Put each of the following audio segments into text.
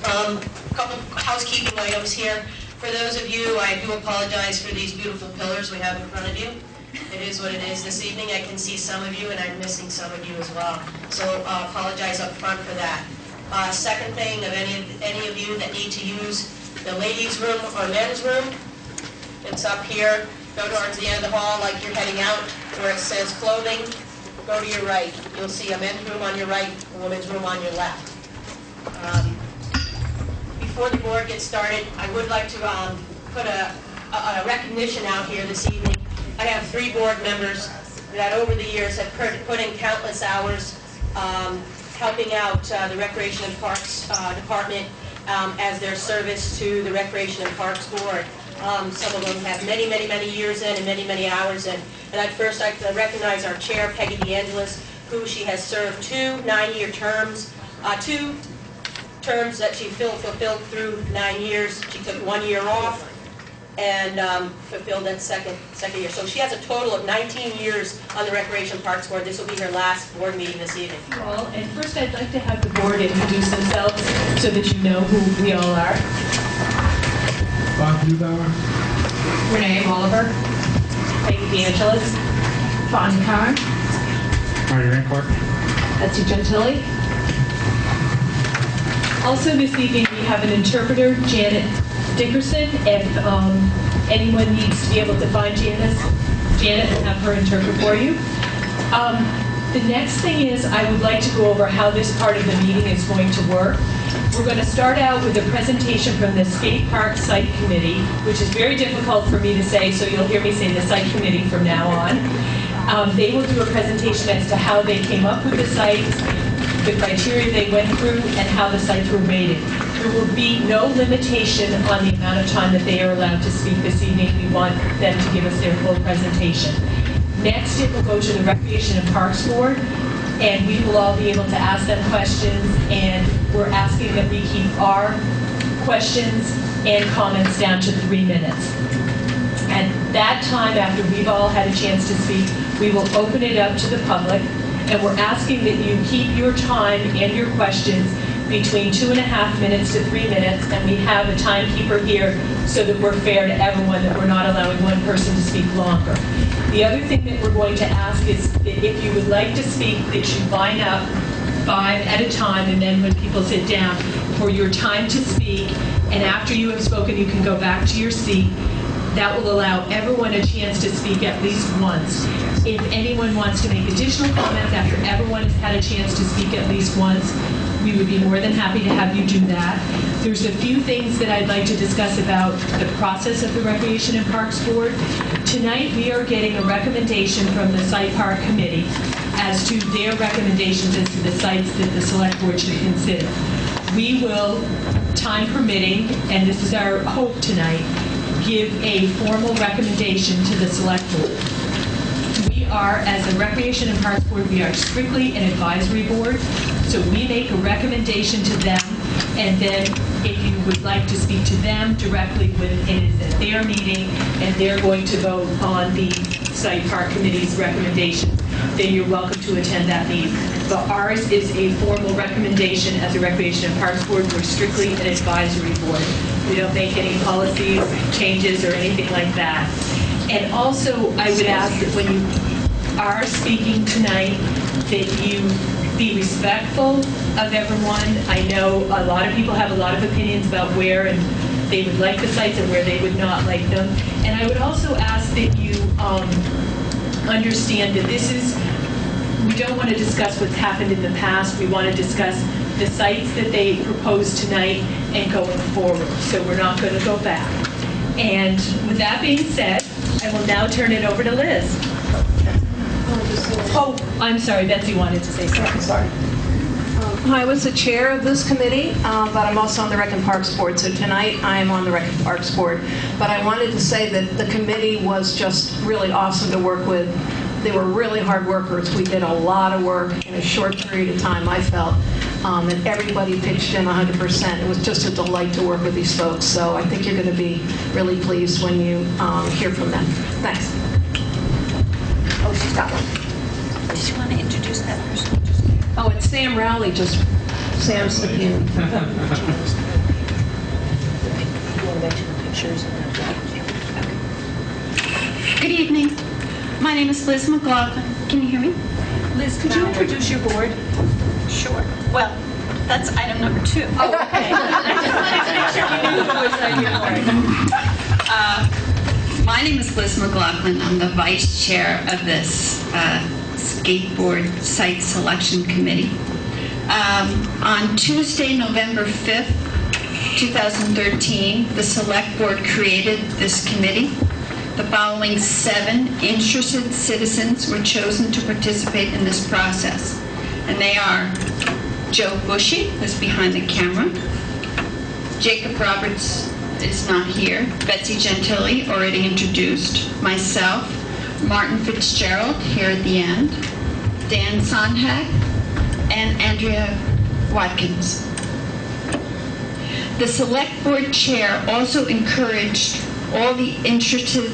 Couple housekeeping items here. For those of you, I do apologize for these beautiful pillars we have in front of you. It is what it is this evening. I can see some of you, and I'm missing some of you as well. So apologize up front for that. Second thing, of any of you that need to use the ladies' room or men's room, it's up here. Go towards the end of the hall like you're heading out, where it says clothing. Go to your right. You'll see a men's room on your right, a women's room on your left. Before the board gets started, I would like to put a recognition out here this evening. I have 3 board members that over the years have put in countless hours helping out the Recreation and Parks Department as their service to the Recreation and Parks Board. Some of them have many, many, many years in and many, many hours in. And I'd first like to recognize our chair, Peggy DeAngelis, who she has served 2 9-year terms, 2 terms that she fulfilled through 9 years. She took 1 year off and fulfilled that second year. So she has a total of 19 years on the Recreation Parks Board. This will be her last board meeting this evening. Well, and first I'd like to have the board introduce themselves so that you know who we all are. Bob Neubauer. Renee Oliver. Peggy DeAngelis. Fawn Carr. Marty Rancourt. Betsy Gentili. Also this evening we have an interpreter, Janet Dickerson. If anyone needs to be able to find Janet will have her interpret for you. The next thing is I would like to go over how this part of the meeting is going to work. We're going to start out with a presentation from the Skate Park Site Committee, which is very difficult for me to say, so you'll hear me say the Site Committee from now on. They will do a presentation as to how they came up with the sites, the criteria they went through, and how the sites were rated. There will be no limitation on the amount of time that they are allowed to speak this evening. We want them to give us their full presentation. Next, it will go to the Recreation and Parks Board, and we will all be able to ask them questions, and we're asking that we keep our questions and comments down to 3 minutes. At that time, after we've all had a chance to speak, we will open it up to the public, and we're asking that you keep your time and your questions between 2.5 minutes to 3 minutes, and we have a timekeeper here so that we're fair to everyone, that we're not allowing one person to speak longer. The other thing that we're going to ask is that if you would like to speak, that you line up 5 at a time, and then when people sit down, for your time to speak, and after you have spoken, you can go back to your seat. That will allow everyone a chance to speak at least once. If anyone wants to make additional comments after everyone has had a chance to speak at least once, we would be more than happy to have you do that. There's a few things that I'd like to discuss about the process of the Recreation and Parks Board. Tonight we are getting a recommendation from the Site Park Committee as to their recommendations as to the sites that the Select Board should consider. We will, time permitting, and this is our hope tonight, give a formal recommendation to the Select Board. We are, as a Recreation and Parks Board, we are strictly an advisory board, so we make a recommendation to them, and then if you would like to speak to them directly when it is at their meeting and they're going to vote on the Site Park Committee's recommendation, then you're welcome to attend that meeting. But ours is a formal recommendation as a Recreation and Parks Board. We're strictly an advisory board. We don't make any policies, changes, or anything like that. And also, I would ask that when you are speaking tonight, that you be respectful of everyone. I know a lot of people have a lot of opinions about where and they would like the sites and where they would not like them. And I would also ask that you understand that this is, we don't want to discuss what's happened in the past. We want to discuss the sites that they propose tonight and going forward. So we're not going to go back. And with that being said, I will now turn it over to Liz. Oh, I'm sorry, Betsy wanted to say something. Sorry. I was the chair of this committee, but I'm also on the Rec and Parks Board. So tonight I am on the Rec and Parks Board. But I wanted to say that the committee was just really awesome to work with. They were really hard workers. We did a lot of work in a short period of time, I felt. And everybody pitched in 100%. It was just a delight to work with these folks. So I think you're going to be really pleased when you hear from them. Thanks. Oh, she's got one. Does she want to introduce that person? Oh, it's Sam Rowley just Sam's the king. Good evening. My name is Liz McLaughlin. Can you hear me? Liz, could you introduce your board? Sure. Well, that's item number 2. Oh, okay. I just wanted to make sure you knew who was on your board. My name is Liz McLaughlin. I'm the vice chair of this skateboard site selection committee. On Tuesday, November 5th, 2013, the select board created this committee. The following 7 interested citizens were chosen to participate in this process. And they are Joe Bushy, who's behind the camera. Jacob Roberts is not here. Betsy Gentili, already introduced. Myself. Martin Fitzgerald, here at the end. Dan Sondhag. And Andrea Watkins. The select board chair also encouraged all the interested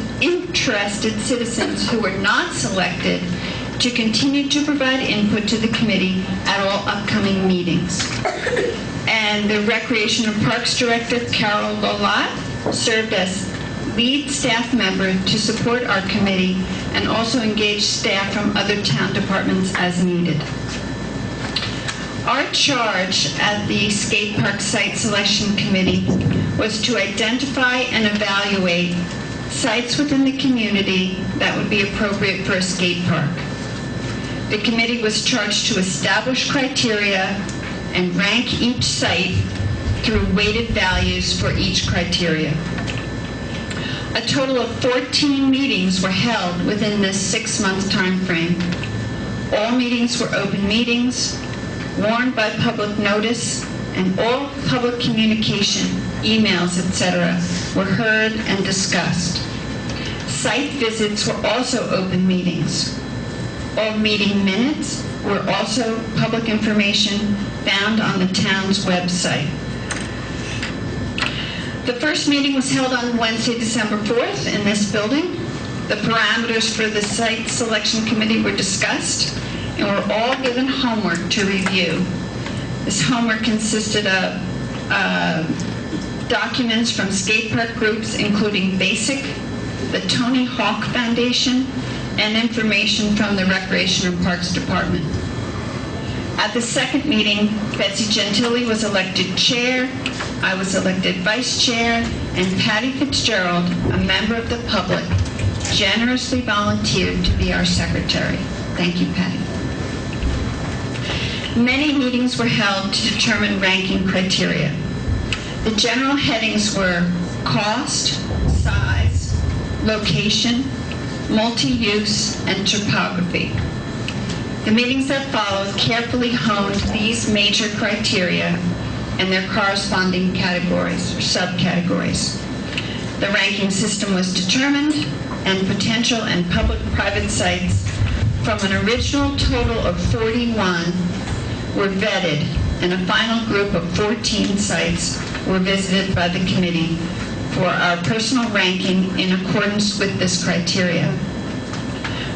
citizens who were not selected to continue to provide input to the committee at all upcoming meetings. And the Recreation and Parks Director, Carol Lolat, served as lead staff member to support our committee and also engage staff from other town departments as needed. Our charge at the Skate Park Site Selection Committee was to identify and evaluate sites within the community that would be appropriate for a skate park. The committee was charged to establish criteria and rank each site through weighted values for each criteria. A total of 14 meetings were held within this 6-month time frame. All meetings were open meetings, warned by public notice, and all public communication, emails, etc., were heard and discussed. Site visits were also open meetings. All meeting minutes were also public information found on the town's website. The first meeting was held on Wednesday, December 4th in this building. The parameters for the site selection committee were discussed and were all given homework to review. This homework consisted of documents from skate park groups, including BASIC, the Tony Hawk Foundation, and information from the Recreation and Parks Department. At the second meeting, Betsy Gentili was elected chair, I was elected vice chair, and Patty Fitzgerald, a member of the public, generously volunteered to be our secretary. Thank you, Patty. Many meetings were held to determine ranking criteria. The general headings were cost, size, location, multi-use, and topography. The meetings that followed carefully honed these major criteria and their corresponding categories or subcategories. The ranking system was determined, and potential and public-private sites from an original total of 41 were vetted, and a final group of 14 sites were visited by the committee for our personal ranking in accordance with this criteria.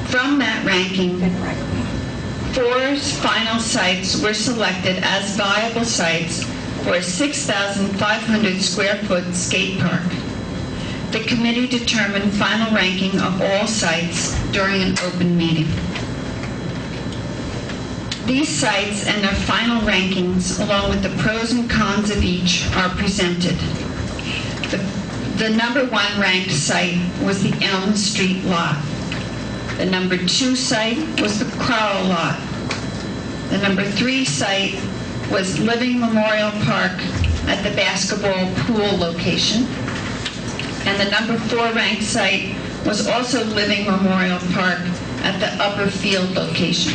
From that ranking, 4 final sites were selected as viable sites for a 6,500 square foot skate park. The committee determined final ranking of all sites during an open meeting. These sites and their final rankings, along with the pros and cons of each, are presented. The number 1 ranked site was the Elm Street lot. The number 2 site was the Crowell lot. The number 3 site was Living Memorial Park at the basketball pool location. And the number 4 ranked site was also Living Memorial Park at the Upper Field location.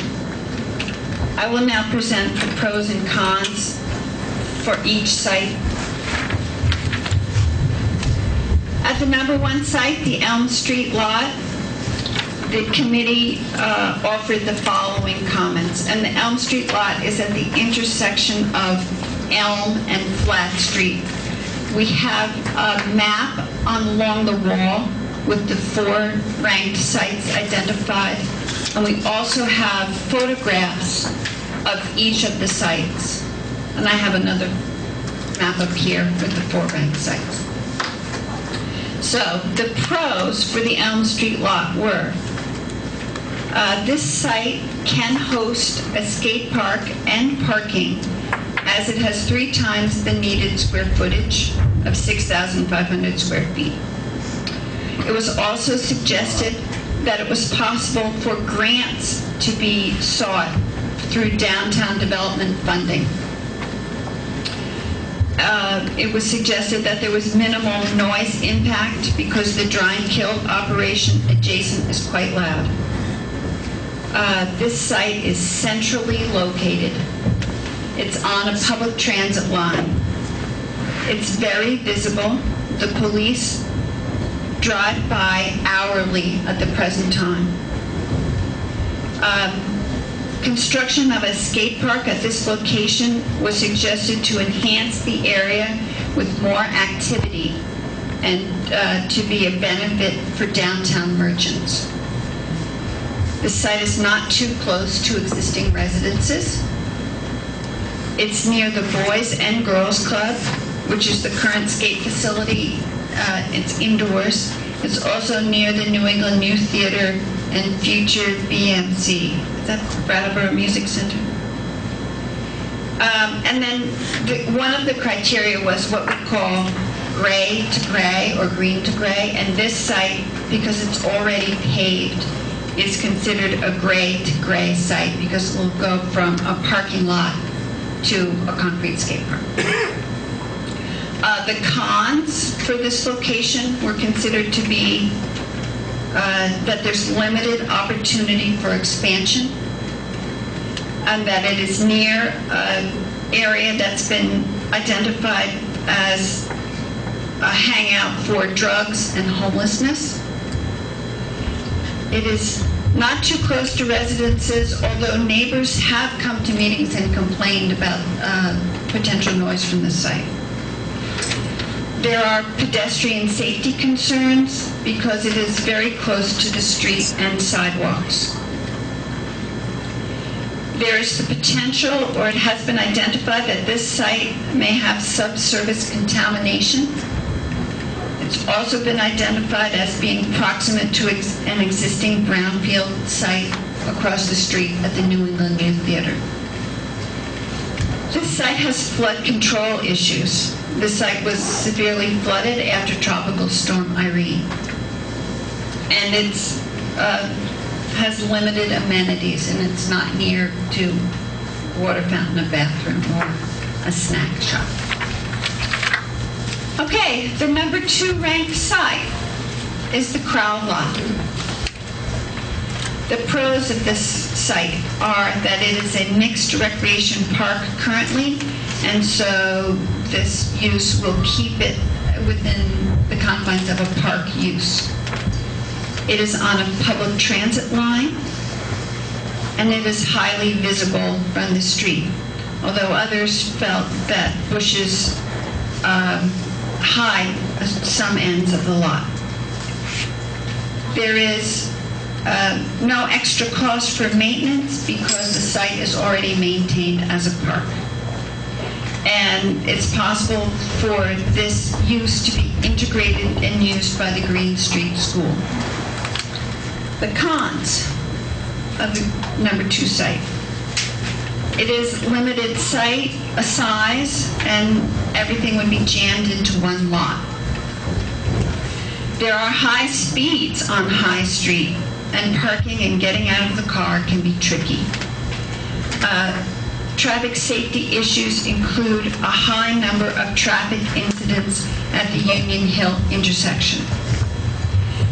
I will now present the pros and cons for each site. At the number 1 site, the Elm Street lot, the committee offered the following comments. And the Elm Street lot is at the intersection of Elm and Flat Street. We have a map along the wall with the 4 ranked sites identified. And we also have photographs of each of the sites. And I have another map up here with the 4 ranked sites. So the pros for the Elm Street lot were, this site can host a skate park and parking, as it has 3 times the needed square footage of 6,500 square feet. It was also suggested that it was possible for grants to be sought through downtown development funding. It was suggested that there was minimal noise impact because the drying kiln operation adjacent is quite loud. This site is centrally located. It's on a public transit line. It's very visible. The police drive by hourly at the present time. Construction of a skate park at this location was suggested to enhance the area with more activity and to be a benefit for downtown merchants. The site is not too close to existing residences. It's near the Boys and Girls Club, which is the current skate facility. It's indoors. It's also near the New England Youth Theater and future BMC. Is that Brattleboro Music Center? And then one of the criteria was what we call gray to gray or green to gray. And this site, because it's already paved, is considered a gray to gray site because it will go from a parking lot to a concrete skate park. The cons for this location were considered to be that there's limited opportunity for expansion, and that it is near an area that's been identified as a hangout for drugs and homelessness. It is not too close to residences, although neighbors have come to meetings and complained about potential noise from the site. There are pedestrian safety concerns because it is very close to the street and sidewalks. There is the potential, or it has been identified, that this site may have subsurface contamination. It's also been identified as being proximate to an existing brownfield site across the street at the New England Youth Theater. This site has flood control issues. The site was severely flooded after Tropical Storm Irene. And it has limited amenities, and it's not near to a water fountain, a bathroom, or a snack shop. Okay, the number 2 ranked site is the Crowd Lot. The pros of this site are that it is a mixed recreation park currently, and so this use will keep it within the confines of a park use. It is on a public transit line, and it is highly visible from the street, although others felt that bushes hide some ends of the lot. There is no extra cost for maintenance because the site is already maintained as a park. And it's possible for this use to be integrated and used by the Green Street School. The cons of the number 2 site. It is limited site, a size, and everything would be jammed into one lot. There are high speeds on High Street, and parking and getting out of the car can be tricky. Traffic safety issues include a high number of traffic incidents at the Union Hill intersection.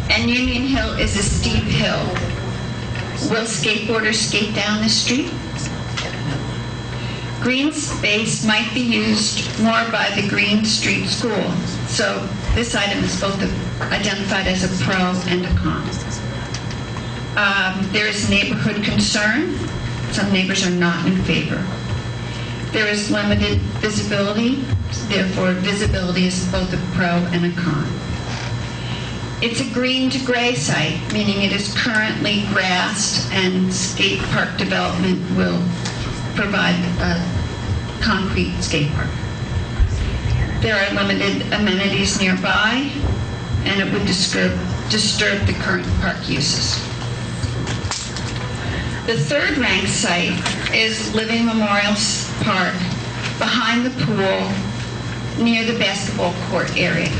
And Union Hill is a steep hill. Will skateboarders skate down this street? Green space might be used more by the Green Street School. So this item is both identified as a pro and a con. There is neighborhood concern. Some neighbors are not in favor. There is limited visibility. Therefore, visibility is both a pro and a con. It's a green to gray site, meaning it is currently grassed, and skate park development will provide concrete skate park. There are limited amenities nearby, and it would disturb the current park uses. The third ranked site is Living Memorial Park behind the pool near the basketball court area.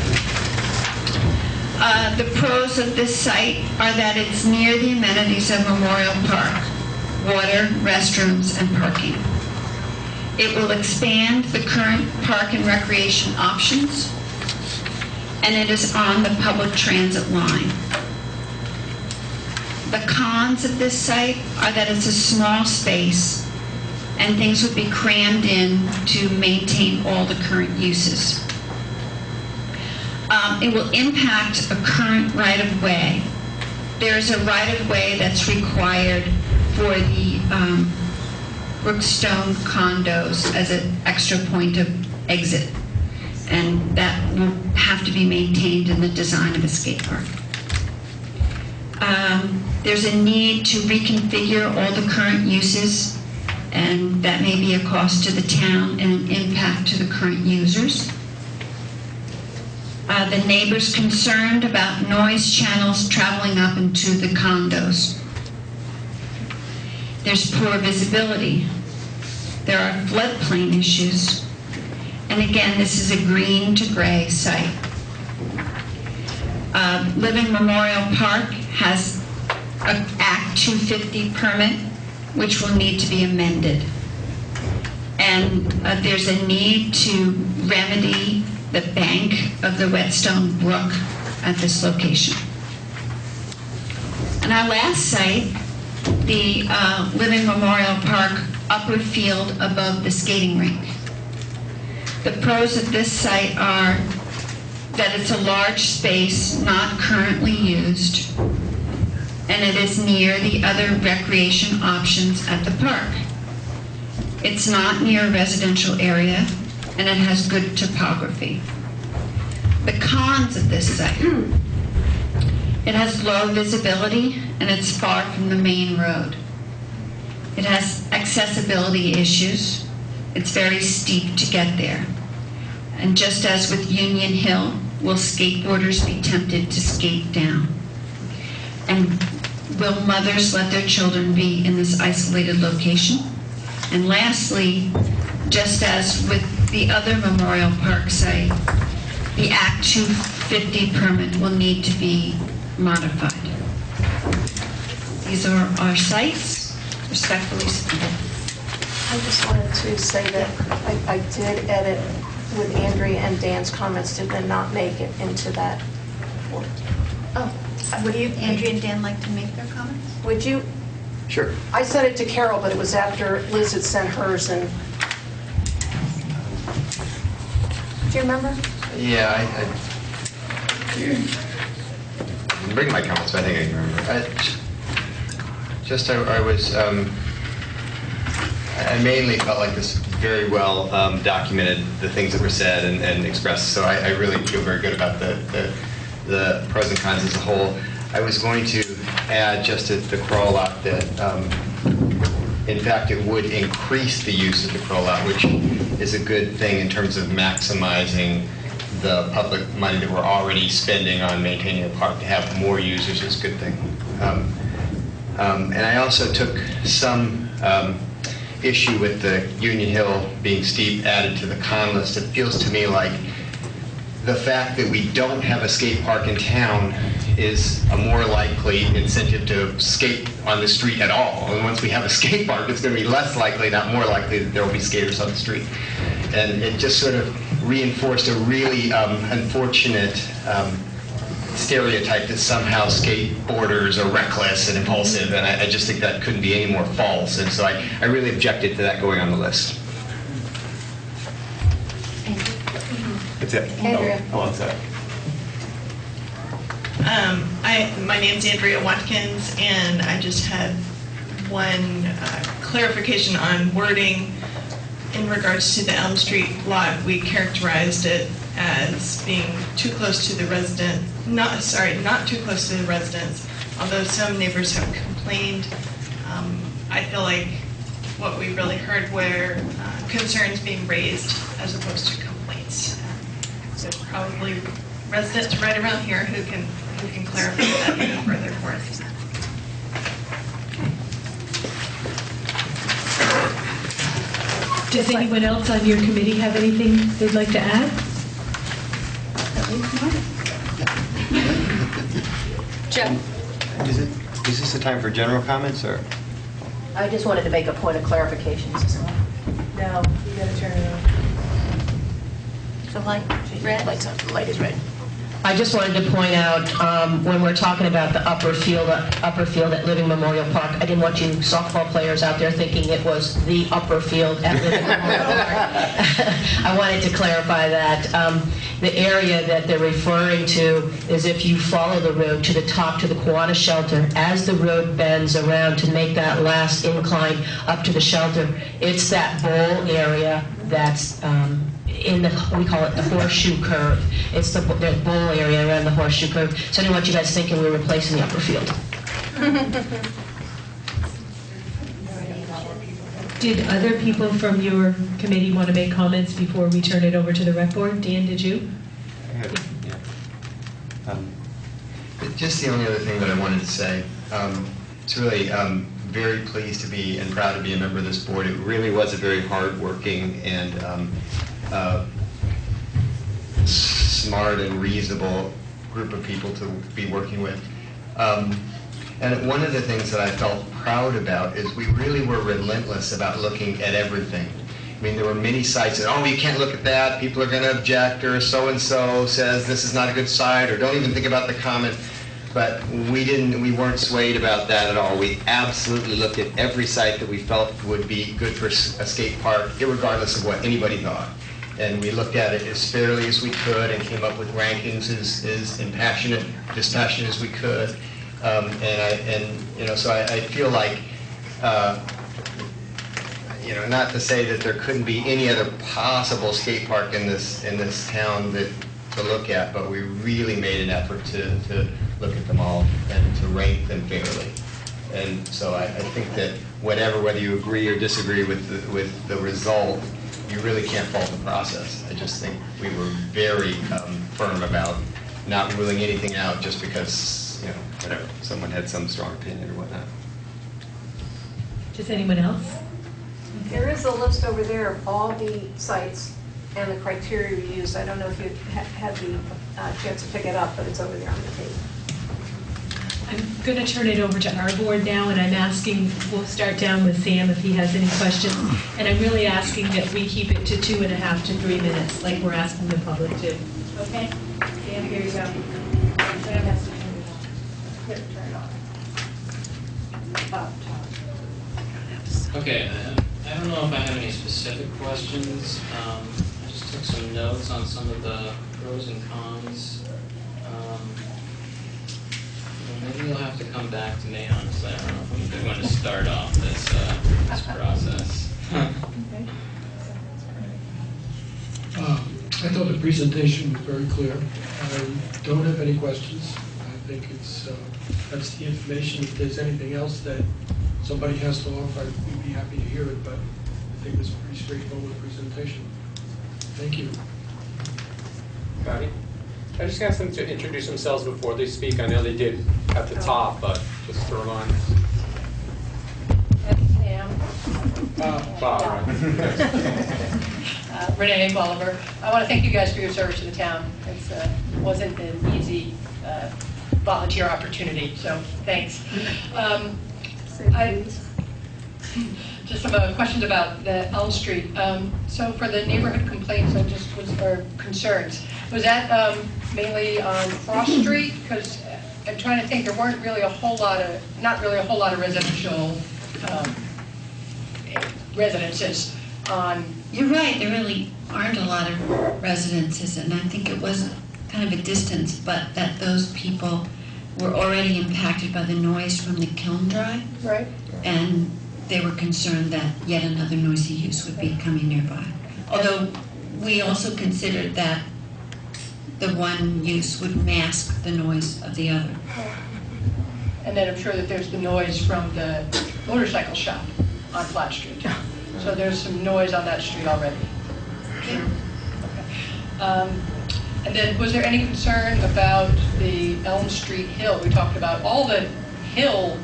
The pros of this site are that it's near the amenities of Memorial Park: water, restrooms, and parking. It will expand the current park and recreation options, and it is on the public transit line. The cons of this site are that it's a small space and things would be crammed in to maintain all the current uses. It will impact a current right-of-way. There is a right-of-way that's required for the Brookstone condos as an extra point of exit, and that will have to be maintained in the design of a skate park. There's a need to reconfigure all the current uses, and that may be a cost to the town and an impact to the current users. The neighbors concerned about noise channels traveling up into the condos. There's poor visibility. There are floodplain issues. And again, this is a green to gray site. Living Memorial Park has an Act 250 permit, which will need to be amended. And there's a need to remedy the bank of the Whetstone Brook at this location. And our last site, the Living Memorial Park upper field above the skating rink. The pros of this site are that it's a large space not currently used, and it is near the other recreation options at the park. It's not near a residential area, and it has good topography. The cons of this site: it has low visibility and it's far from the main road. It has accessibility issues. It's very steep to get there. And just as with Union Hill, will skateboarders be tempted to skate down? And will mothers let their children be in this isolated location? And lastly, just as with the other Memorial Park site, the Act 250 permit will need to be modified. These are our sites. Respectfully submitted. I just wanted to say that I did edit with Andrea and Dan's comments, did then not make it into that. Oh, would you, Andrea and Dan, like to make their comments? Would you? Sure. I sent it to Carol, but it was after Liz had sent hers, and do you remember? Yeah, I didn't bring my comments, but I think I can remember. I mainly felt like this very well documented, the things that were said and expressed, so I really feel very good about the pros and cons as a whole. I was going to add just at the crawl out that in fact it would increase the use of the crawl out, which is a good thing in terms of maximizing the public money that we're already spending on maintaining the park. To have more users is a good thing. And I also took some issue with the Union Hill being steep added to the con list. It feels to me like the fact that we don't have a skate park in town is a more likely incentive to skate on the street at all. And once we have a skate park, it's going to be less likely, not more likely, that there will be skaters on the street. And it just sort of reinforced a really unfortunate stereotype that somehow skateboarders are reckless and impulsive, and I just think that couldn't be any more false, and so I really objected to that going on the list. That's it. Andrea. Oh, that's it. My name's Andrea Watkins, and I just had one clarification on wording in regards to the Elm Street lot. We characterized it as being too close to the resident, not too close to the residents, although some neighbors have complained. I feel like what we really heard were concerns being raised as opposed to complaints. So probably residents right around here who can clarify that even further for us. Does anyone else on your committee have anything they'd like to add? Joe? Is this the time for general comments, or? I just wanted to make a point of clarification. No, you gotta turn it on. The light, red? Light's on, the light is red. I just wanted to point out, when we're talking about the upper field at Living Memorial Park, I didn't want you softball players out there thinking it was the upper field at Living Memorial Park. I wanted to clarify that. The area that they're referring to is if you follow the road to the top to the Kiwanis shelter, as the road bends around to make that last incline up to the shelter, it's that bowl area that's we call it the horseshoe curve. It's the bowl area around the horseshoe curve. So I didn't want you guys thinking we were replacing the upper field. Did other people from your committee want to make comments before we turn it over to the rec board? Dan, did you? Just the only other thing that I wanted to say, it's really very pleased to be and proud to be a member of this board. It really was a very hard-working and smart and reasonable group of people to be working with. And one of the things that I felt proud about is we really were relentless about looking at everything. I mean, there were many sites that, oh, you can't look at that, people are going to object, or so-and-so says this is not a good site, or don't even think about the comment. But we weren't swayed about that at all. We absolutely looked at every site that we felt would be good for a skate park, irregardless of what anybody thought. And we looked at it as fairly as we could and came up with rankings as dispassionate as we could. So I feel like, not to say that there couldn't be any other possible skate park in this town to look at, but we really made an effort to look at them all and to rank them fairly. And so I think that whether you agree or disagree with the result, you really can't fault the process. I just think we were very firm about not ruling anything out just because, whatever, someone had some strong opinion or whatnot. Does anyone else? There is a list over there of all the sites and the criteria we used. I don't know if you had the chance to pick it up, but it's over there on the table. I'm going to turn it over to our board now, and I'm asking, we'll start down with Sam if he has any questions. And I'm really asking that we keep it to 2.5 to 3 minutes, like we're asking the public to. Okay? Sam, here you go. Sam has to turn it on. Here, turn it on. Okay, I don't know if I have any specific questions. I just took some notes on some of the pros and cons. Maybe you'll have to come back to me, honestly. I don't know if I'm going to start off this process. I thought the presentation was very clear. I don't have any questions. I think that's the information. If there's anything else that somebody has to offer, we'd be happy to hear it, but I think it's a pretty straightforward presentation. Thank you. Patty? I just asked them to introduce themselves before they speak. I know they did at the top, but just to remind us. Bob, right. Renee Bolivar. I want to thank you guys for your service to the town. It wasn't an easy volunteer opportunity, so thanks. Just some questions about the Elm Street. So for the neighborhood complaints, or concerns, was that mainly on Cross Street? Because I'm trying to think, there weren't really not really a whole lot of residential residences on. You're right, there really aren't a lot of residences, and I think it was kind of a distance, but that those people were already impacted by the noise from the kiln drive. Right. And they were concerned that yet another noisy use would be coming nearby. Although we also considered that the one use would mask the noise of the other. And then I'm sure that there's the noise from the motorcycle shop on Flat Street. So there's some noise on that street already? Yeah. Okay. And then, was there any concern about the Elm Street Hill? We talked about all the hill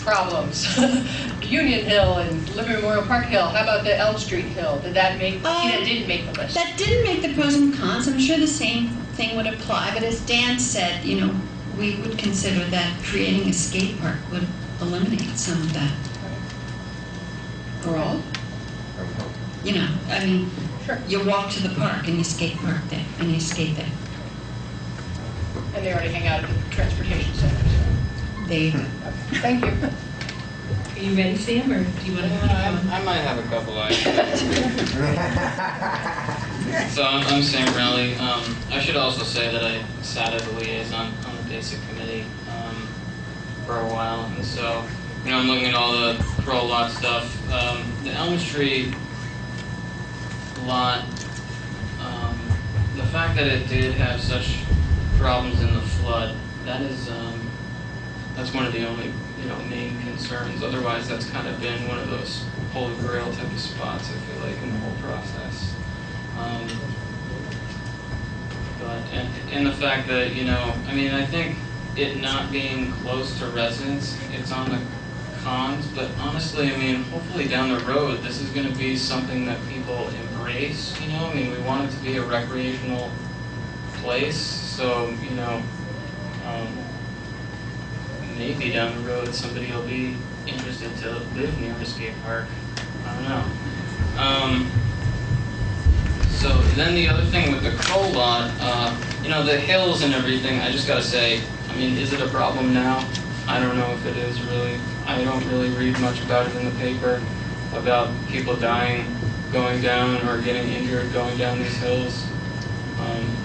problems, Union Hill and Liberty Memorial Park Hill. How about the Elm Street Hill? Did that make, that didn't make the list? That didn't make the pros and cons. I'm sure the same thing would apply, but as Dan said, you know, we would consider that creating a skate park would eliminate some of that. Or all? You know, I mean, Sure. you walk to the park and you skate park there, and you skate there. And they already hang out at the transportation center. So. There you go. Thank you. Are you ready, Sam, or do you want to? I might have a couple ideas. So I'm Sam Rowley. I should also say that I sat as a liaison on the basic committee for a while, and so I'm looking at all the Crow lot stuff. The Elm Street lot, the fact that it did have such problems in the flood, that's one of the only main concerns. Otherwise, that's kind of been one of those holy grail type of spots, I feel like, in the whole process. And the fact that, I think it not being close to residents, it's on the cons, but honestly, hopefully down the road, this is going to be something that people embrace, we want it to be a recreational place, so, maybe down the road somebody will be interested to live near a skate park. I don't know. So then the other thing with the Crow lot, the hills and everything, I just gotta say, is it a problem now? I don't know if it is really. I don't really read much about it in the paper, about people dying, going down, or getting injured going down these hills.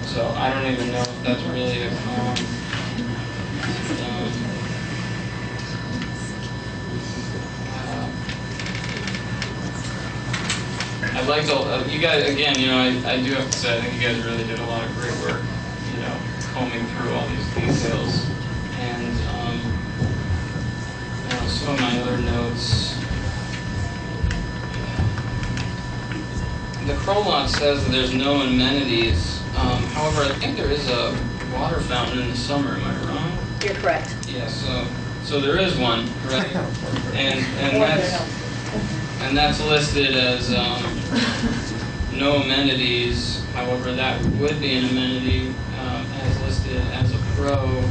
So I don't even know if that's really a con. I'd like to, you guys, again, I do have to say, I think you guys really did a lot of great work, combing through all these details. And some of my other notes. The Crow lot says that there's no amenities. However, I think there is a water fountain in the summer. Am I wrong? You're correct. Yeah. So there is one, right? And that's listed as no amenities. However, that would be an amenity as listed as a pro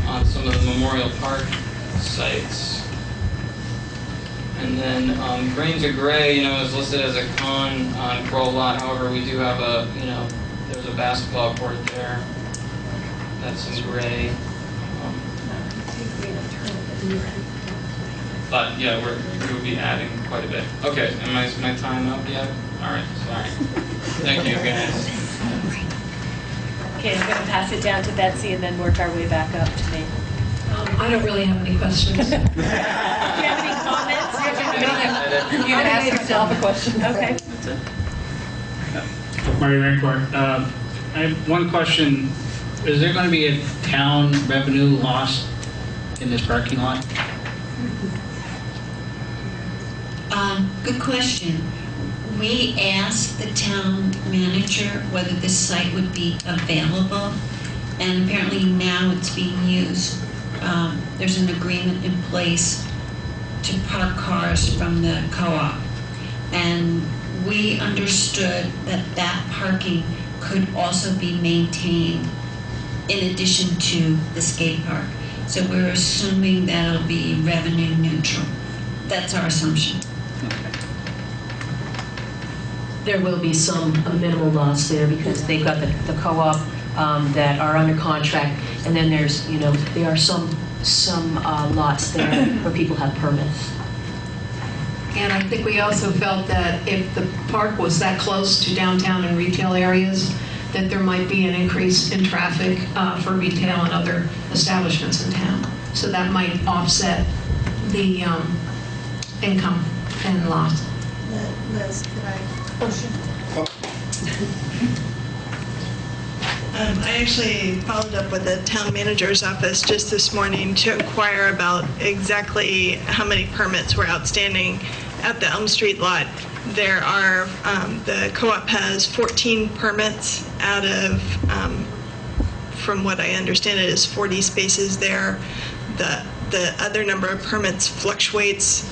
on some of the Memorial Park sites. And then Green to Gray, is listed as a con on Crow lot. However, we do have there's a basketball court there. That's in gray. But yeah, we will be adding quite a bit. Okay, am my time up yet? All right, sorry. Thank you, guys. Okay, I'm going to pass it down to Betsy and then work our way back up to me. I don't really have any questions. Do you have any comments? You can ask yourself a question. Okay. Marty Rancourt. I have one question. Is there going to be a town revenue loss in this parking lot? Good question. We asked the town manager whether this site would be available, and apparently now it's being used. There's an agreement in place to park cars from the co-op, and we understood that parking could also be maintained in addition to the skate park. So we're assuming that'll be revenue neutral. That's our assumption. There will be some minimal loss there because they've got the co-op that are under contract, and then there's, there are some lots there where people have permits. And I think we also felt that if the park was that close to downtown and retail areas, that there might be an increase in traffic for retail and other establishments in town. So that might offset the income and loss. Liz, could I? I actually followed up with the town manager's office just this morning to inquire about exactly how many permits were outstanding at the Elm Street lot, there are, the co-op has 14 permits out of, from what I understand it is 40 spaces there. The other number of permits fluctuates.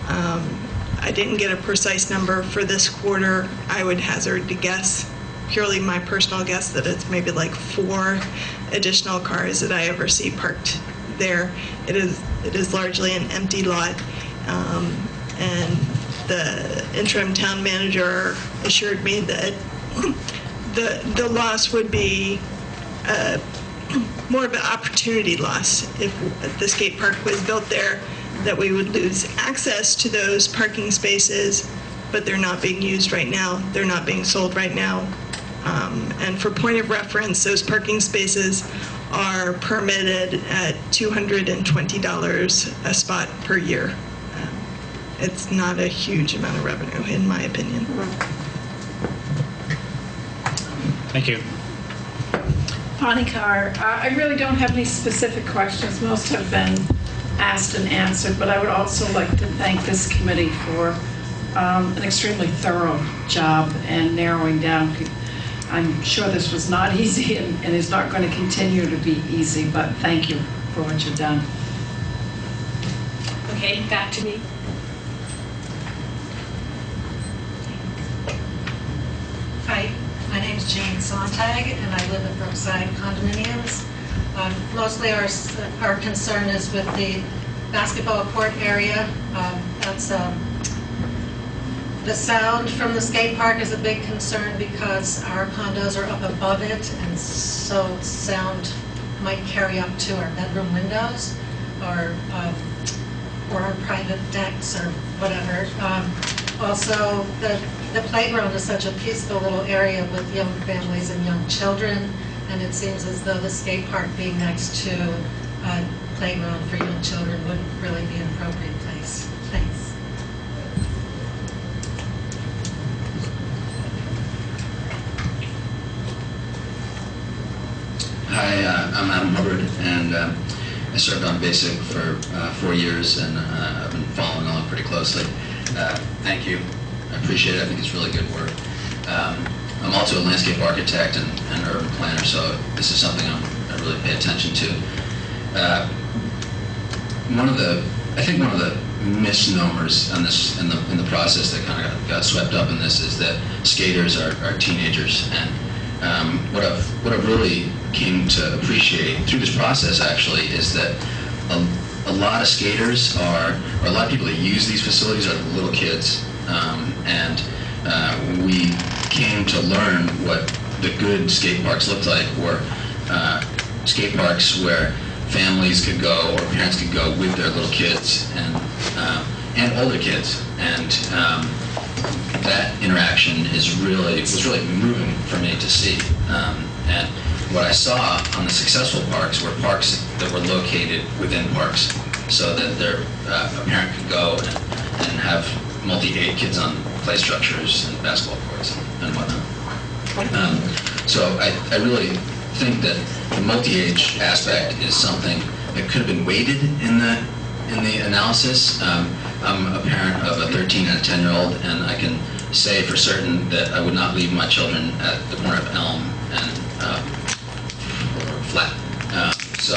I didn't get a precise number for this quarter. I would hazard to guess, purely my personal guess, that it's maybe like 4 additional cars that I ever see parked there. It is largely an empty lot, and the interim town manager assured me that the loss would be more of an opportunity loss if the skate park was built there, that we would lose access to those parking spaces, but they're not being used right now. They're not being sold right now. And for point of reference, those parking spaces are permitted at $220 a spot per year. It's not a huge amount of revenue, in my opinion. Thank you. Bonnie Carr. I really don't have any specific questions. Most have been asked and answered, but I would also like to thank this committee for an extremely thorough job and narrowing down. I'm sure this was not easy and is not going to continue to be easy, but thank you for what you've done. Okay, back to me. Hi, my name's Jane Sontag, and I live in Brookside Condominiums. Mostly our concern is with the basketball court area. The sound from the skate park is a big concern because our condos are up above it, and so sound might carry up to our bedroom windows or our private decks or whatever. Also, the playground is such a peaceful little area with young families and young children, and it seems as though the skate park being next to a playground for young children wouldn't really be an appropriate place. Thanks. Hi, I'm Adam Hubbard, and I served on BASIC for 4 years, and I've been following along pretty closely. Thank you. I appreciate it. I think it's really good work. I'm also a landscape architect and urban planner, so this is something I really pay attention to. I think one of the misnomers on this in the process that kind of got swept up in this is that skaters are teenagers, and what I've really came to appreciate through this process actually is that a lot of skaters or a lot of people that use these facilities are little kids, and we came to learn what the good skate parks looked like, were skate parks where families could go or parents could go with their little kids and older kids, and that interaction was really moving for me to see. And what I saw on the successful parks were parks that were located within parks, so that a parent could go and have multi-age kids on play structures and basketball courts and whatnot. So I really think that the multi-age aspect is something that could have been weighted in the analysis. I'm a parent of a 13 and a 10-year-old, and I can say for certain that I would not leave my children at the corner of Elm and Flat. So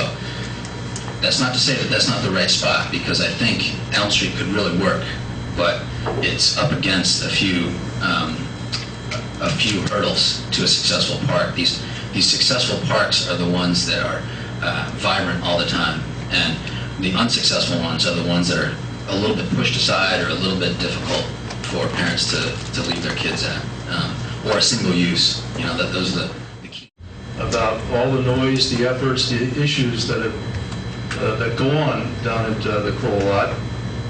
that's not to say that that's not the right spot, because I think Elm Street could really work, but it's up against a few hurdles to a successful park. These successful parks are the ones that are vibrant all the time, and the unsuccessful ones are the ones that are a little bit pushed aside or a little bit difficult for parents to leave their kids at, or a single use. Those are the key. About all the noise, the efforts, the issues that go on down at the Kroll lot.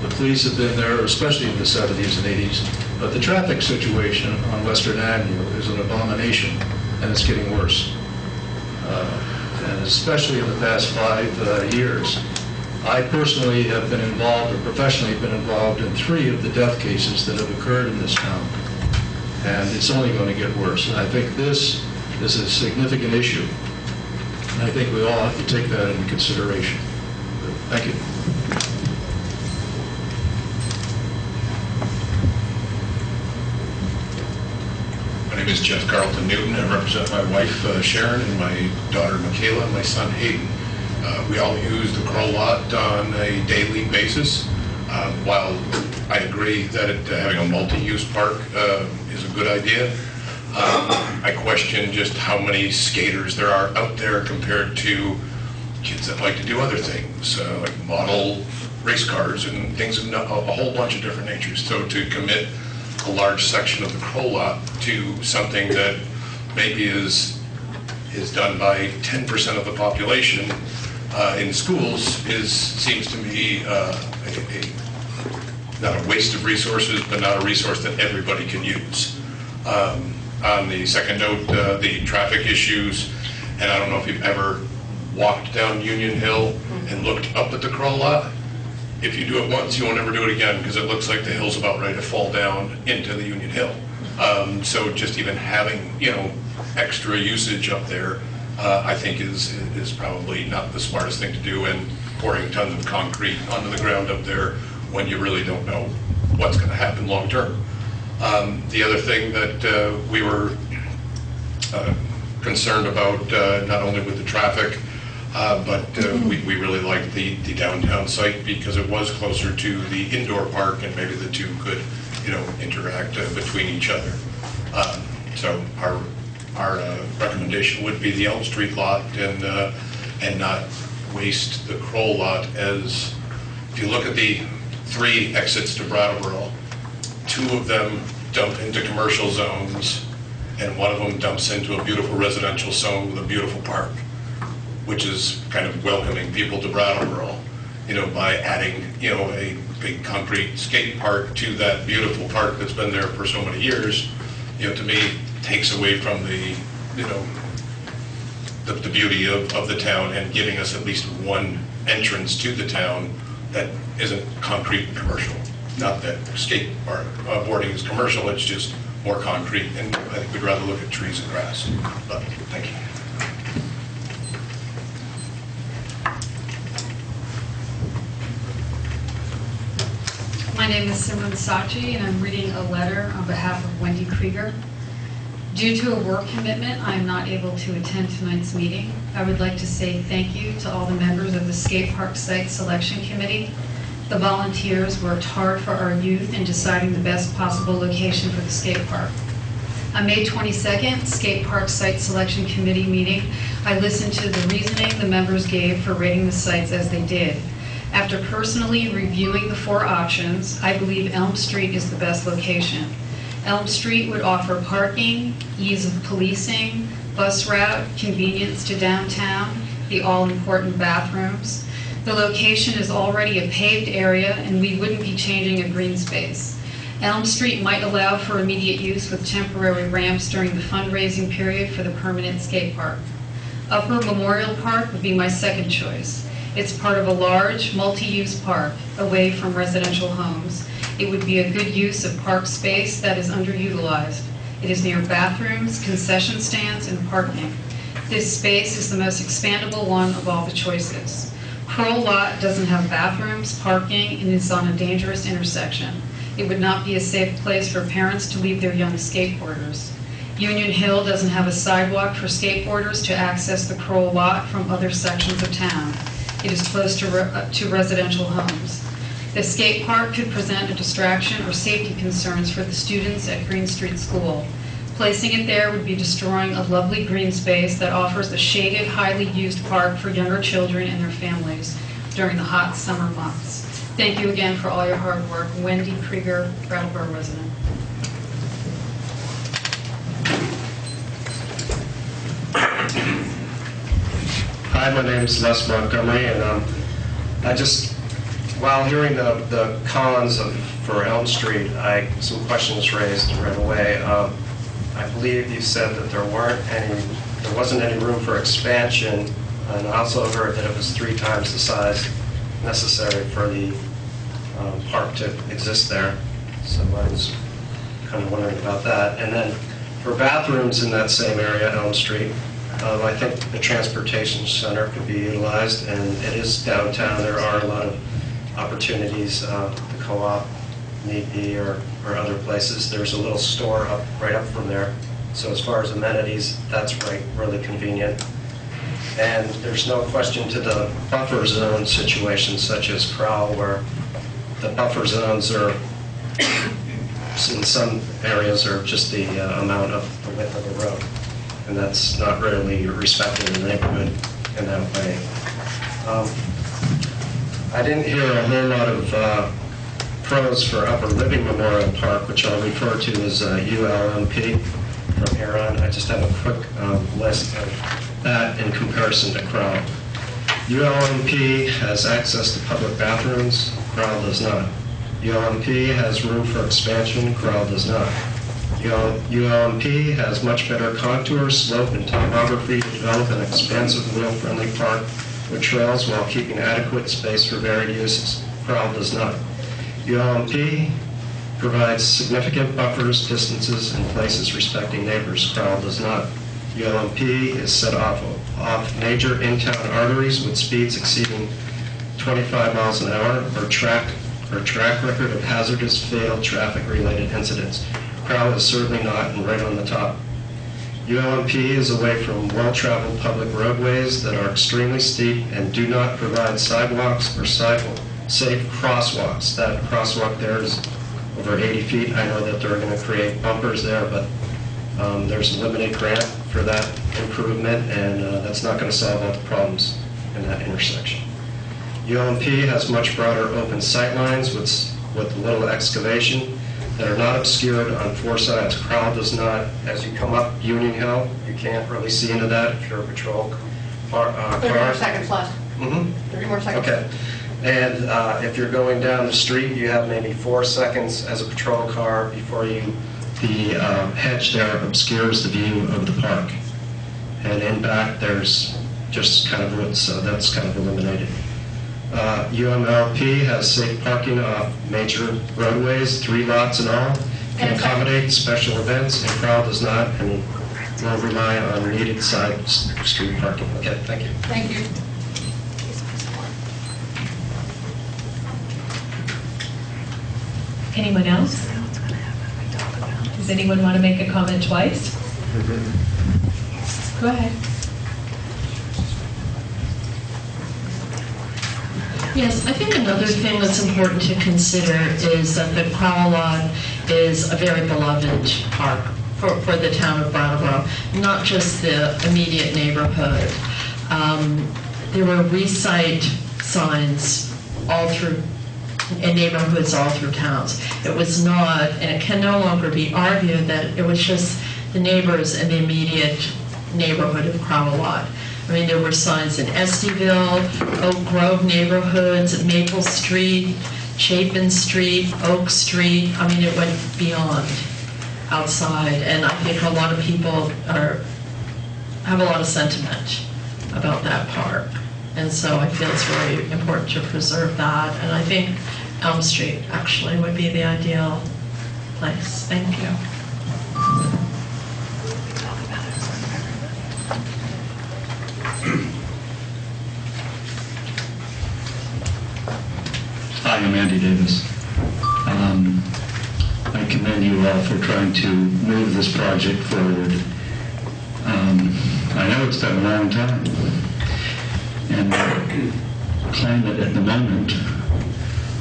The police have been there, especially in the 70s and 80s, but the traffic situation on Western Avenue is an abomination, and it's getting worse. And especially in the past 5 years. I personally have been involved, or professionally been involved, in 3 of the death cases that have occurred in this town. And it's only going to get worse. And I think this is a significant issue. And I think we all have to take that into consideration. Thank you. name is Jeff Carlton Newton. I represent my wife Sharon and my daughter Michaela and my son Hayden. We all use the Crow lot on a daily basis. While I agree that having a multi-use park is a good idea, I question just how many skaters there are out there compared to kids that like to do other things, like model race cars and things of a whole bunch of different natures. So to commit a large section of the Crow lot to something that maybe is done by 10% of the population in schools seems to me not a waste of resources, but not a resource that everybody can use. On the second note, the traffic issues, and I don't know if you've ever walked down Union Hill and looked up at the Crow lot. If you do it once, you won't ever do it again, because it looks like the hill's about ready to fall down into the Union Hill. So just even having, extra usage up there, I think is probably not the smartest thing to do, and pouring tons of concrete onto the ground up there when you really don't know what's going to happen long term. The other thing that we were concerned about, not only with the traffic, but we really liked the downtown site because it was closer to the indoor park, and maybe the two could, interact between each other. So our recommendation would be the Elm Street lot, and not waste the Crow lot. As if you look at the 3 exits to Brattleboro, 2 of them dump into commercial zones, and 1 of them dumps into a beautiful residential zone with a beautiful park, which is kind of welcoming people to Brattleboro, by adding, a big concrete skate park to that beautiful park that's been there for so many years. To me, takes away from the beauty of the town, and giving us at least one entrance to the town that isn't concrete and commercial. Not that skateboarding is commercial, it's just more concrete, and I think we'd rather look at trees and grass. But thank you. My name is Simran Sachi, and I'm reading a letter on behalf of Wendy Krieger. Due to a work commitment, I am not able to attend tonight's meeting. I would like to say thank you to all the members of the Skate Park Site Selection Committee. The volunteers worked hard for our youth in deciding the best possible location for the skate park. On May 22nd, Skate Park Site Selection Committee meeting, I listened to the reasoning the members gave for rating the sites as they did. After personally reviewing the 4 options, I believe Elm Street is the best location. Elm Street would offer parking, ease of policing, bus route, convenience to downtown, the all-important bathrooms. The location is already a paved area, and we wouldn't be changing a green space. Elm Street might allow for immediate use with temporary ramps during the fundraising period for the permanent skate park. Upper Memorial Park would be my second choice. It's part of a large, multi-use park, away from residential homes. It would be a good use of park space that is underutilized. It is near bathrooms, concession stands, and parking. This space is the most expandable one of all the choices. Crow Lot doesn't have bathrooms, parking, and is on a dangerous intersection. It would not be a safe place for parents to leave their young skateboarders. Union Hill doesn't have a sidewalk for skateboarders to access the Crow Lot from other sections of town. It is close to residential homes. The skate park could present a distraction or safety concerns for the students at Green Street School. Placing it there would be destroying a lovely green space that offers a shaded, highly used park for younger children and their families during the hot summer months. Thank you again for all your hard work. Wendy Krieger, Brattleboro resident. Hi, my name is Les Montgomery, and while hearing the cons for Elm Street, some questions raised right away. I believe you said that there wasn't any room for expansion, and I also heard that it was 3 times the size necessary for the park to exist there. So I was kind of wondering about that. And then for bathrooms in that same area, Elm Street, I think the transportation center could be utilized, and it is downtown. There are a lot of opportunities, the co-op, need be, or other places. There's a little store right up from there, So as far as amenities, that's really convenient. And there's no question to the buffer zone situation, such as Crowell, where the buffer zones are, in some areas, are just the amount of the width of the road. And that's not really respected in the neighborhood in that way. I didn't hear a whole lot of pros for Upper Living Memorial Park, which I'll refer to as ULMP from here on. I just have a quick list of that in comparison to Crowell. ULMP has access to public bathrooms, Crowell does not. ULMP has room for expansion, Crowell does not. ULMP has much better contour, slope, and topography to develop an expansive wheel-friendly park with trails while keeping adequate space for varied uses. Crowell does not. ULMP provides significant buffers, distances, and places respecting neighbors. Crowell does not. ULMP is set off major in-town arteries with speeds exceeding 25 miles an hour or track record of hazardous, fatal traffic-related incidents. Crowell is certainly not, and right on the top. ULMP is away from well-traveled public roadways that are extremely steep and do not provide sidewalks or safe crosswalks. That crosswalk there is over 80 feet. I know that they're going to create bumpers there, but there's a limited grant for that improvement, and that's not going to solve all the problems in that intersection. ULMP has much broader open sightlines with little excavation that are not obscured on four sides. Crowell does not. As you come up Union Hill, you can't really see into that if you're a patrol car. 30 more seconds left. 30 more seconds. Okay. And if you're going down the street, you have maybe 4 seconds as a patrol car before the hedge there obscures the view of the park. And in back, there's just kind of woods, so that's kind of eliminated. UMLP has safe parking off major roadways, 3 lots in all, can accommodate special events, and Crowell does not, and will rely on needed side street parking. Okay, thank you. Thank you. Anyone else? Does anyone want to make a comment twice? Go ahead. Yes, I think another thing that's important to consider is that the Crowell lot is a very beloved park for the town of Brattleboro, not just the immediate neighborhood. There were recite signs all through in neighborhoods all through towns. It was not, and it can no longer be argued that it was just the neighbors in the immediate neighborhood of Crowell lot. I mean, there were signs in Estieville, Oak Grove neighborhoods, Maple Street, Chapin Street, Oak Street. I mean, it went beyond outside, and I think a lot of people have a lot of sentiment about that park. And so I feel it's very important to preserve that. And I think Elm Street actually would be the ideal place. Thank you. Hi, I'm Andy Davis. I commend you all for trying to move this project forward. I know it's been a long time. And the climate at the moment,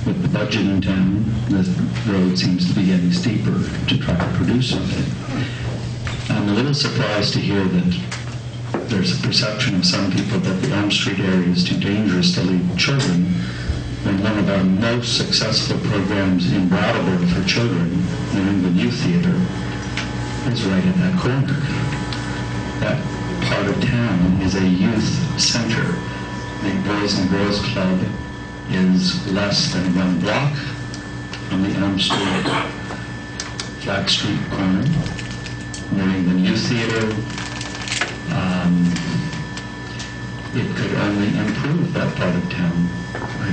with the budget in town, the road seems to be getting steeper to try to produce something. I'm a little surprised to hear that there's a perception of some people that the Elm Street area is too dangerous to leave children, when one of our most successful programs in Brattleboro for children, New England Youth Theater, is right at that corner. That part of town is a youth center. The Boys and Girls Club is less than 1 block from the Elm Street, Flat Street corner. New England Youth Theater, it could only improve that part of town. I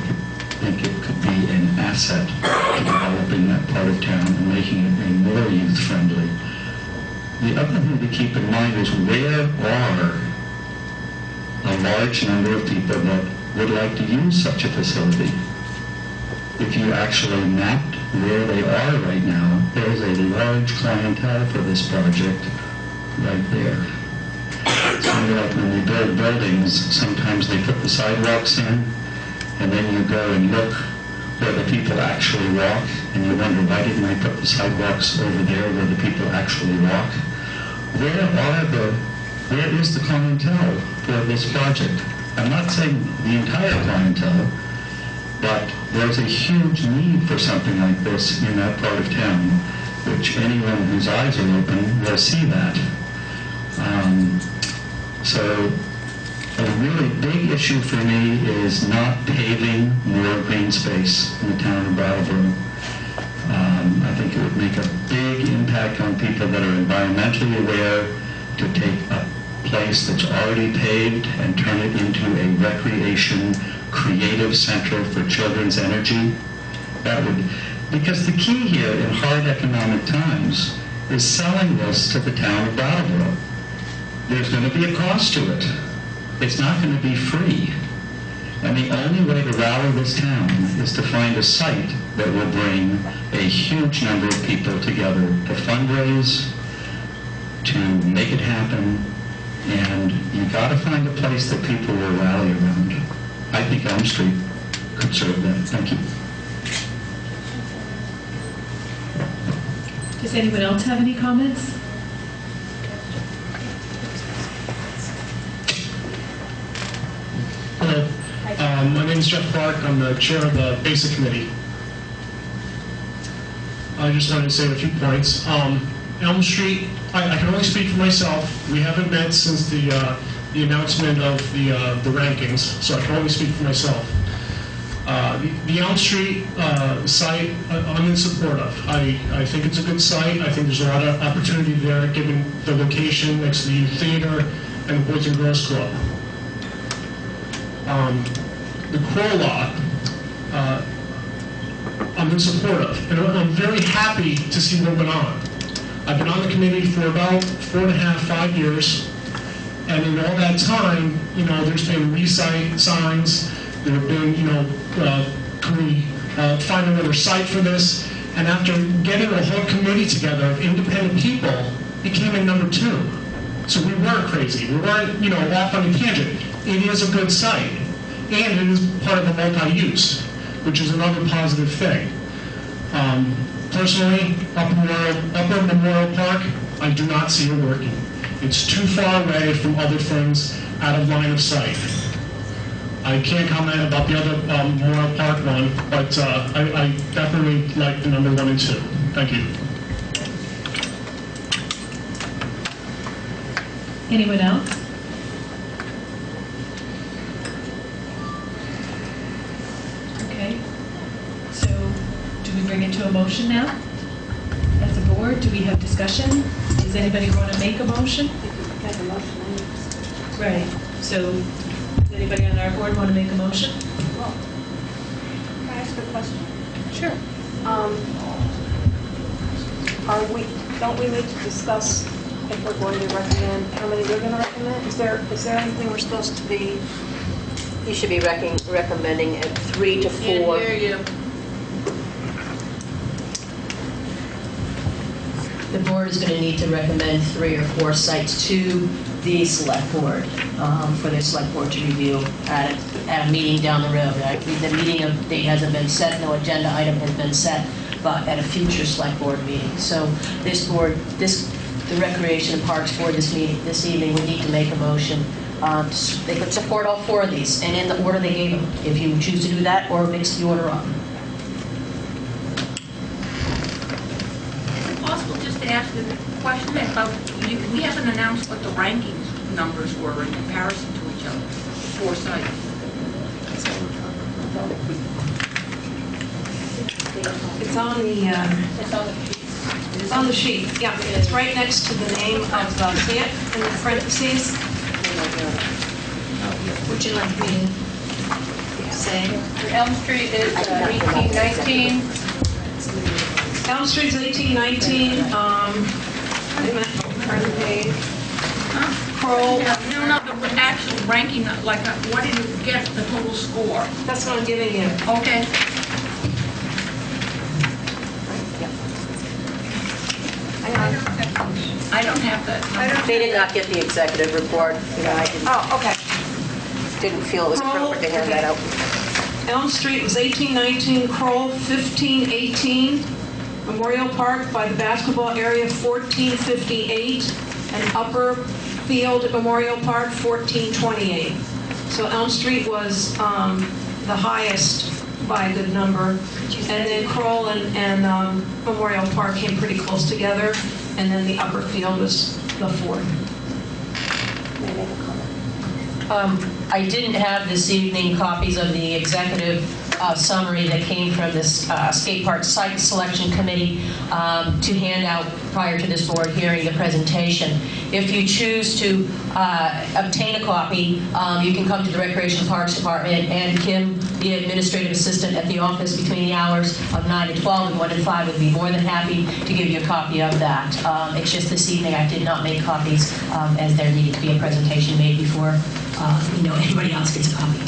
think it could be an asset to developing that part of town and making it a more youth-friendly. The other thing to keep in mind is where are a large number of people that would like to use such a facility. If you actually mapped where they are right now, there's a large clientele for this project right there. So like when they build buildings, sometimes they put the sidewalks in, and then you go and look where the people actually walk, and you wonder, why didn't I put the sidewalks over there where the people actually walk? Where is the clientele for this project? I'm not saying the entire clientele, but there's a huge need for something like this in that part of town, which anyone whose eyes are open will see that. So a really big issue for me is not paving more green space in the town of Brattleboro. I think it would make a big impact on people that are environmentally aware to take a place that's already paved and turn it into a recreation, creative center for children's energy. That would, because the key here in hard economic times is selling this to the town of Brattleboro. There's going to be a cost to it. It's not going to be free. And the only way to rally this town is to find a site that will bring a huge number of people together to fundraise, to make it happen, and you got to find a place that people will rally around. I think Elm Street could serve that. Thank you. Does anyone else have any comments? Hello. My name is Jeff Clark. I'm the chair of the Basic Committee. I just wanted to say a few points. Elm Street, I can only speak for myself. We haven't met since the announcement of the rankings, so I can only speak for myself. The Elm Street site, I'm in support of. I think it's a good site. I think there's a lot of opportunity there, given the location next to the youth theater and the Boys and Girls Club. The Crow Lot, I'm in support of, and I'm very happy to see what went on. I've been on the committee for about 4.5, 5 years, and in all that time, there's been re-site signs, there have been, can we find another site for this? And after getting a whole committee together of independent people, it came in number 2. So we weren't crazy. We weren't, off on a tangent. It is a good site, and it is part of a multi-use, which is another positive thing. Personally, Upper Memorial Park, I do not see it working. It's too far away from other things, out of line of sight. I can't comment about the other Memorial Park one, but I definitely like the number 1 and 2. Thank you. Anyone else? Okay. So do we bring it to a motion now? As a board, do we have discussion? Does anybody want to make a motion? Make a motion. Right. So does anybody on our board want to make a motion? Well, can I ask a question? Sure. Don't we need to discuss if we're going to recommend, how many we're going to recommend? Is there anything we're supposed to be? You should be recommending at 3 to 4. Can't hear you. The board is going to need to recommend 3 or 4 sites to the select board for the select board to review at a meeting down the road. The meeting date hasn't been set, no agenda item has been set, but at a future select board meeting. So this board, the Recreation and Parks Board this evening would need to make a motion. They could support all 4 of these, and in the order they gave them, if you choose to do that, or mix the order up. Possible just to ask a question about, we haven't announced what the rankings numbers were in comparison to each other, 4 sites. It's on the sheet. Yeah, it's right next to the name of the plant in the parentheses. Would you like me to say? Elm Street is 1819. Elm Street's 1819. Wait a minute, turn the page. Kroll. No, the actual ranking, like what did you get the total score? That's what I'm giving you. Okay. Hang on. I don't have that. They did not get the executive report. I didn't feel it was appropriate to hand that out. Elm Street was 1819, Kroll 1518, Memorial Park by the basketball area 1458, and Upper Field Memorial Park 1428. So Elm Street was the highest by a good number, and then Kroll and Memorial Park came pretty close together, and then the Upper Field was the fourth. I didn't have this evening copies of the executive summary that came from this skate park site selection committee to hand out prior to this board hearing the presentation. If you choose to obtain a copy, you can come to the Recreation Parks Department, and Kim, the administrative assistant at the office between the hours of 9 to 12 and 1 to 5 would be more than happy to give you a copy of that. It's just this evening I did not make copies as there needed to be a presentation made before anybody else gets a copy.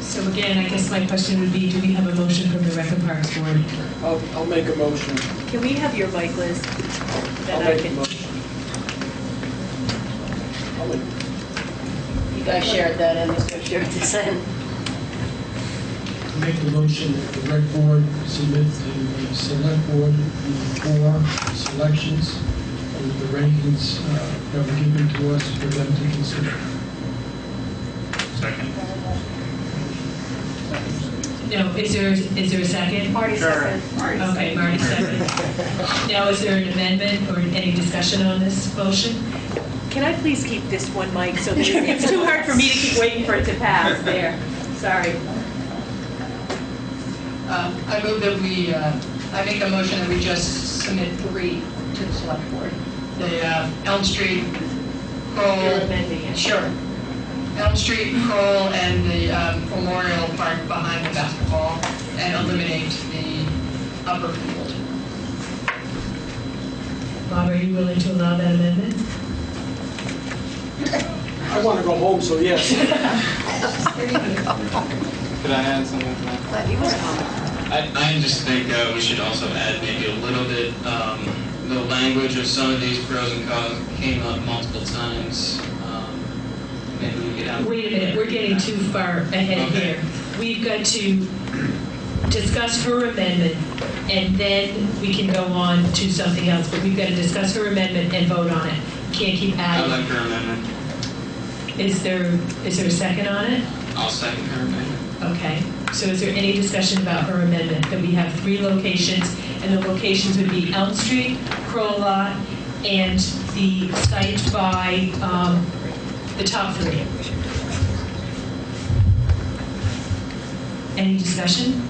So again, I guess my question would be, do we have a motion from the Rec and Parks Board? I'll make a motion. Can we have your mic, Liz? I'll make a motion. You guys shared that and let's go share this in. Make the motion that the rec board submit to the select board the 4 selections with the rankings that were given to us for them to consider. Second. No, is there a second? Marty second. Okay, Marty second. Now, is there an amendment or any discussion on this motion? Can I please keep this one mic so that it's too hard for me to keep waiting for it to pass there? Sorry. I move that I make a motion that we just submit 3 to the select board. The Elm Street, Kroll. You're amending it. Sure. Elm Street, Kroll, and the Memorial Park behind the basketball, and eliminate the upper field. Bob, are you willing to allow that amendment? I want to go home, so yes. Could I add something to that? Glad he was calm. I just think we should also add maybe a little bit, the language of some of these pros and cons came up multiple times. Maybe we could have... Wait a minute, we're getting too far ahead here. We've got to discuss her amendment, and then we can go on to something else, but we've got to discuss her amendment and vote on it. Can't keep adding. I like her amendment. Is there a second on it? I'll second her amendment. Okay. So is there any discussion about her amendment? That we have 3 locations, and the locations would be Elm Street, Kroll Lot, and the site by the top 3. Any discussion?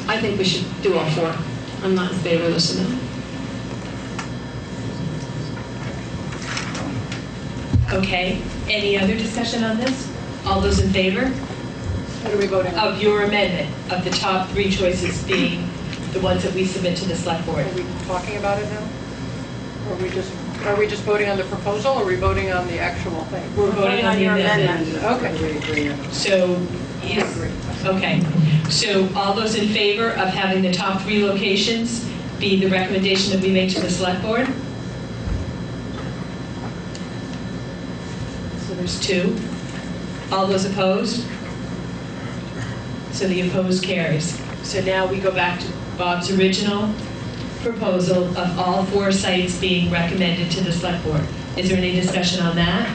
I think we should do all 4. I'm not in favor of this amendment. Okay. Any other discussion on this? All those in favor? What are we voting on? Of your amendment, of the top 3 choices being the ones that we submit to the select board. Are we talking about it now? Or are we just voting on the proposal, or are we voting on the actual thing? We're voting on the amendment. Okay. So, okay. So all those in favor of having the top 3 locations be the recommendation that we make to the select board? So there's 2. All those opposed? So the opposed carries. So now we go back to Bob's original proposal of all 4 sites being recommended to the select board. Is there any discussion on that?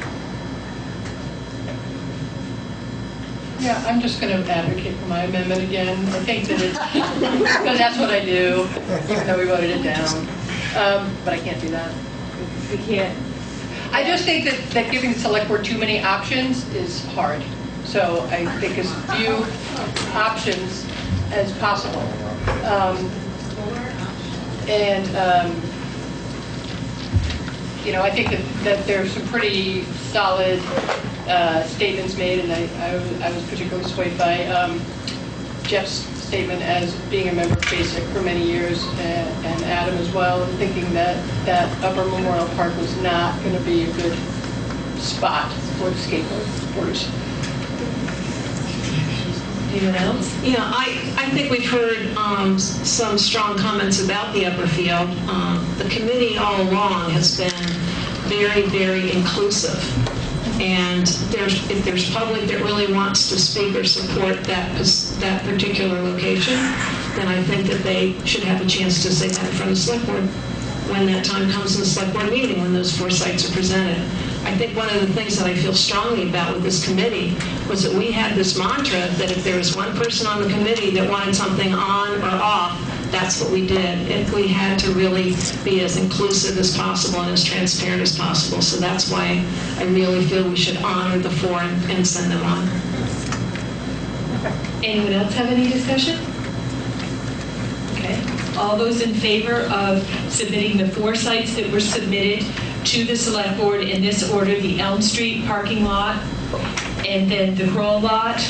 Yeah, I'm just going to advocate for my amendment again. I think that it's, because that's what I do, even though we voted it down. But I can't do that. We can't. I just think that giving the select board too many options is hard. So I think as few options as possible. I think that there's some pretty solid statements made, and I was particularly swayed by Jeff's statement as being a member of BASIC for many years, and Adam as well, and thinking that Upper Memorial Park was not going to be a good spot for the skateboarders. Anyone else? Yeah, I think we've heard some strong comments about the upper field. The committee all along has been very, very inclusive. And if there's public that really wants to speak or support that particular location, then I think that they should have a chance to say that in front of the select board when that time comes in the select board meeting, when those 4 sites are presented. I think one of the things that I feel strongly about with this committee was that we had this mantra that if there was one person on the committee that wanted something on or off, that's what we did. If we had to really be as inclusive as possible and as transparent as possible. So that's why I really feel we should honor the 4 and send them on. Anyone else have any discussion? Okay. All those in favor of submitting the 4 sites that were submitted to the select board in this order: the Elm Street parking lot, and then the Kroll lot,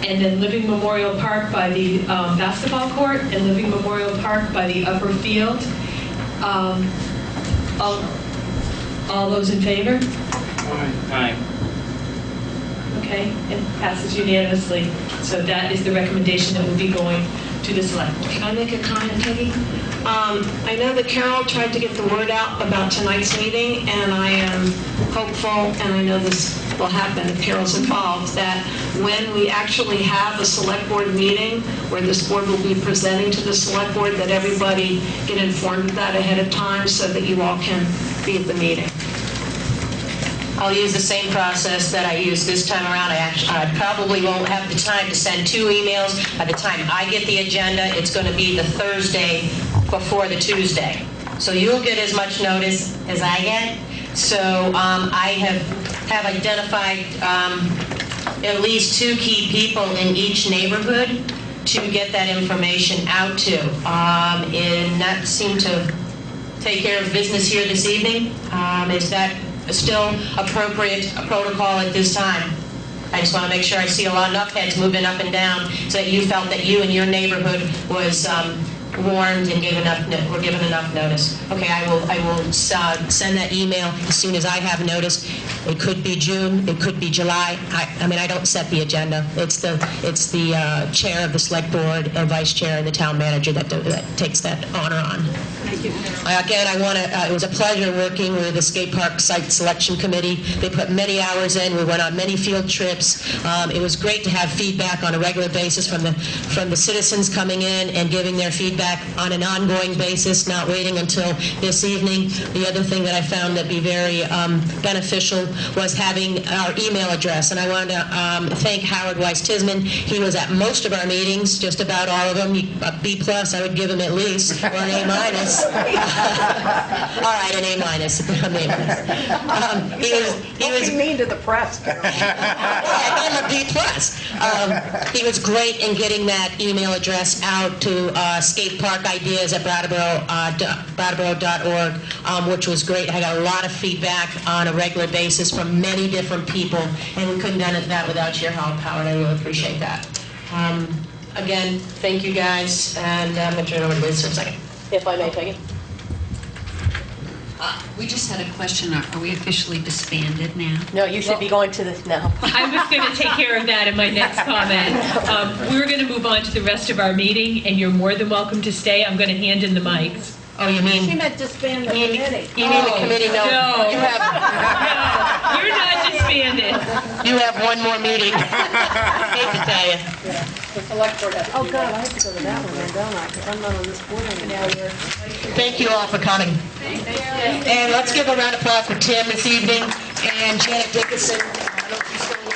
and then Living Memorial Park by the basketball court, and Living Memorial Park by the upper field. All those in favor? Aye. Okay, it passes unanimously. So that is the recommendation that will be going to the select board. Can I make a comment, Peggy? I know that Carol tried to get the word out about tonight's meeting, and I am hopeful, and I know this will happen if Carol's involved, that when we actually have a select board meeting where this board will be presenting to the select board, that everybody get informed of that ahead of time so that you all can be at the meeting. I'll use the same process that I used this time around. I probably won't have the time to send 2 emails. By the time I get the agenda, it's going to be the Thursday before the Tuesday. So you'll get as much notice as I get. So I have identified at least 2 key people in each neighborhood to get that information out to. And that seemed to take care of business here this evening. Is that still appropriate protocol at this time? I just want to make sure I see enough heads moving up and down so that you felt that you and your neighborhood was warned and were given enough notice. Okay, I will send that email as soon as I have notice. It could be June, it could be July. I mean, I don't set the agenda. It's the chair of the select board and vice chair and the town manager that takes that honor on. Thank you. Again, it was a pleasure working with the skate park site selection committee. They put many hours in. We went on many field trips. It was great to have feedback on a regular basis from the citizens coming in and giving their feedback on an ongoing basis, not waiting until this evening. The other thing that I found to be very beneficial was having our email address, and I wanted to thank Howard Weiss-Tisman. He was at most of our meetings, just about all of them. A B+, I would give him at least, or an A-. All right, an A-. He was mean to the press. I gave him a B+. He was great in getting that email address out to skate park ideas at Brattleboro.org, which was great. I got a lot of feedback on a regular basis from many different people, and we couldn't have done that without your help, Howard. I really appreciate that. Again, thank you guys, and I'm going to turn it over to Liz for a second, if I may take it. We just had a question. Are we officially disbanded now? No, you should be going to this now. I was going to take care of that in my next comment. We're going to move on to the rest of our meeting, and you're more than welcome to stay. I'm going to hand in the mics. Oh, you mean? She meant disband the committee. You mean the committee? No. No. No, you're not disbanded. You have one more meeting. Hate to tell you. Yeah, the select board has to Oh, do God, that. I have to go to that one then, don't I? Because I'm not on this board anymore. Thank you all for coming. And let's give a round of applause for Tim this evening and Janet Dickinson. I don't know if she's still